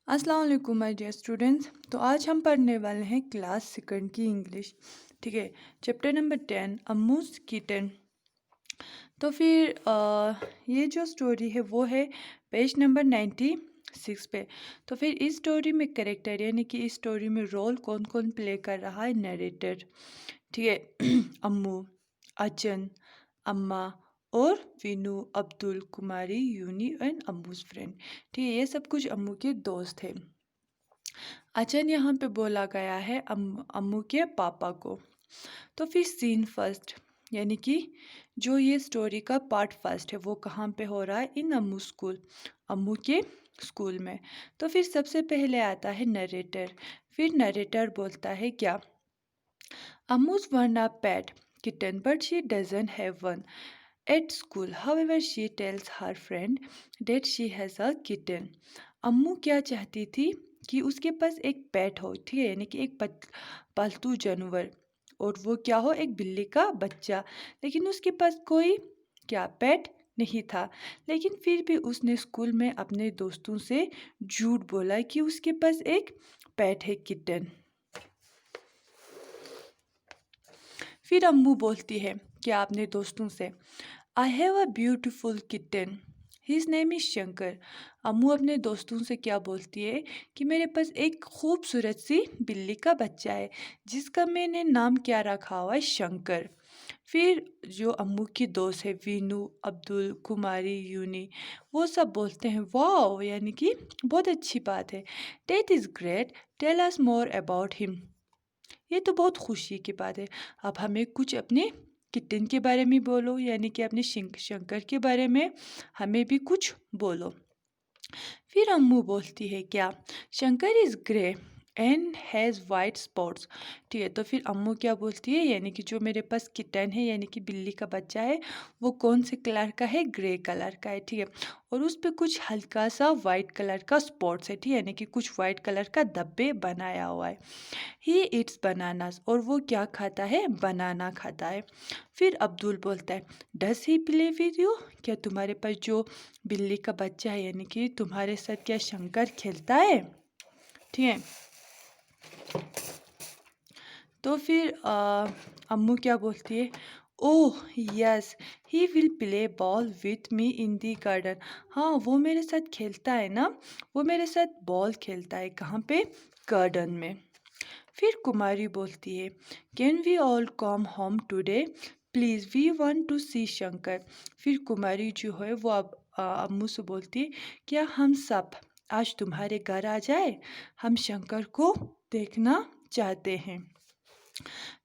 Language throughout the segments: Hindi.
अस्सलाम वालेकुम माय डियर स्टूडेंट्स। तो आज हम पढ़ने वाले हैं क्लास सेकंड की इंग्लिश। ठीक है, चैप्टर नंबर 10 अम्मूस किटन। तो फिर ये जो स्टोरी है वो है पेज नंबर 96 पे। तो फिर इस स्टोरी में करेक्टर यानी कि इस स्टोरी में रोल कौन कौन प्ले कर रहा है, नरेटर। ठीक है अम्मू, अचन, अम्मा और विनू, अब्दुल, कुमारी, यूनी एंड अम्मूज फ्रेंड। ठीक है, ये सब कुछ अम्मू के दोस्त हैं। अचन यहाँ पे बोला गया है अम्मू के पापा को। तो फिर सीन फर्स्ट यानी कि जो ये स्टोरी का पार्ट फर्स्ट है वो कहाँ पे हो रहा है, इन अम्मू स्कूल, अम्मू के स्कूल में। तो फिर सबसे पहले आता है नरेटर। फिर नरेटर बोलता है क्या, Ammu's one a pet kitten but she doesn't have one at school. However, she tells her friend that she has a kitten. अम्मू क्या चाहती थी कि उसके पास एक पेट हो, ठीक है, यानी कि एक पालतू जानवर, और वो क्या हो, एक बिल्ली का बच्चा। लेकिन उसके पास कोई क्या पेट नहीं था। लेकिन फिर भी उसने स्कूल में अपने दोस्तों से झूठ बोला कि उसके पास एक पेट है, किटन। फिर अम्मू बोलती है क्या अपने दोस्तों से, I have a beautiful kitten, his name is Shankar. Ammu अपने दोस्तों से क्या बोलती है कि मेरे पास एक खूबसूरत सी बिल्ली का बच्चा है जिसका मैंने नाम क्या रखा हुआ है, शंकर। फिर जो अम्मू की दोस्त है वीनू, अब्दुल, कुमारी, यूनी, वो सब बोलते हैं वाओ, यानी कि बहुत अच्छी बात है। That is great, tell us more about him, ये तो बहुत खुशी की बात है। अब हमें कुछ अपने किटन के बारे में बोलो, यानी कि अपने शंकर के बारे में हमें भी कुछ बोलो। फिर अम्मू बोलती है क्या, Shankar is grey and has white spots. ठीक है, तो फिर अम्मू क्या बोलती है, यानी कि जो मेरे पास किटन है यानी कि बिल्ली का बच्चा है वो कौन से कलर का है, ग्रे कलर का है। ठीक है, और उस पर कुछ हल्का सा वाइट कलर का स्पॉट्स है, ठीक है, यानी कि कुछ वाइट कलर का धब्बे बनाया हुआ है। ही ईट्स बनानास, और वो क्या खाता है, बनाना खाता है। फिर अब्दुल बोलता है डस ही प्ले विद यू, क्या तुम्हारे पास जो बिल्ली का बच्चा है यानी कि तुम्हारे साथ क्या शंकर खेलता है। ठीक है, तो फिर अम्मू क्या बोलती है, oh yes, he will play ball with me in the garden. हाँ, वो मेरे साथ खेलता है ना, वो मेरे साथ बॉल खेलता है, कहाँ पे, गार्डन में। फिर कुमारी बोलती है can we all come home today please, we want to see Shankar. फिर कुमारी जो है वो अब अम्मू से बोलती है क्या हम सब आज तुम्हारे घर आ जाए, हम शंकर को देखना चाहते हैं।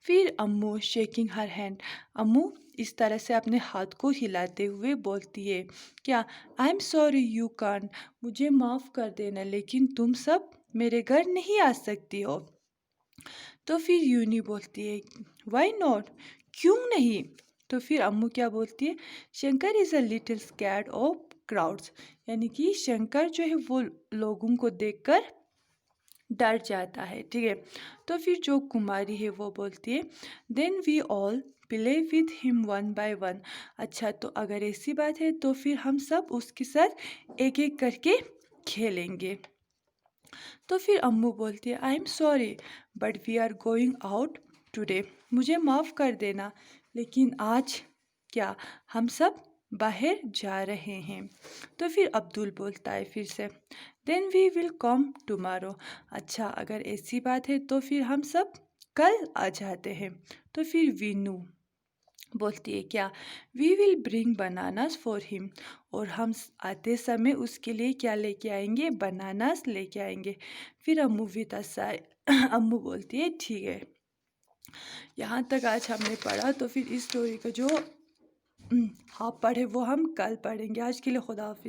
फिर अम्मू शेकिंग हर हैंड, अम्मू इस तरह से अपने हाथ को हिलाते हुए बोलती है क्या, आई एम सॉरी यू कांट, मुझे माफ़ कर देना लेकिन तुम सब मेरे घर नहीं आ सकती हो। तो फिर यूनी बोलती है वाई नॉट, क्यों नहीं। तो फिर अम्मू क्या बोलती है, Shankar is a little scared of crowds, यानी कि शंकर जो है वो लोगों को देखकर डर जाता है। ठीक है, तो फिर जो कुमारी है वो बोलती है then we all play with him one by one. अच्छा, तो अगर ऐसी बात है तो फिर हम सब उसके साथ एक एक करके खेलेंगे। तो फिर अम्मू बोलती है I am sorry but we are going out today, मुझे माफ़ कर देना लेकिन आज क्या, हम सब बाहर जा रहे हैं। तो फिर अब्दुल बोलता है फिर से then we will come tomorrow. अच्छा, अगर ऐसी बात है तो फिर हम सब कल आ जाते हैं। तो फिर वीनू बोलती है क्या, we will bring bananas for him, और हम आते समय उसके लिए क्या लेके आएंगे, बनानास लेके आएंगे। फिर अम्मू विद अ साइ अम्मू बोलती है ठीक है। यहाँ तक आज हमने पढ़ा, तो फिर इस स्टोरी का जो हाफ पढ़े वो हम कल पढ़ेंगे। आज के लिए खुदा हाफिज़।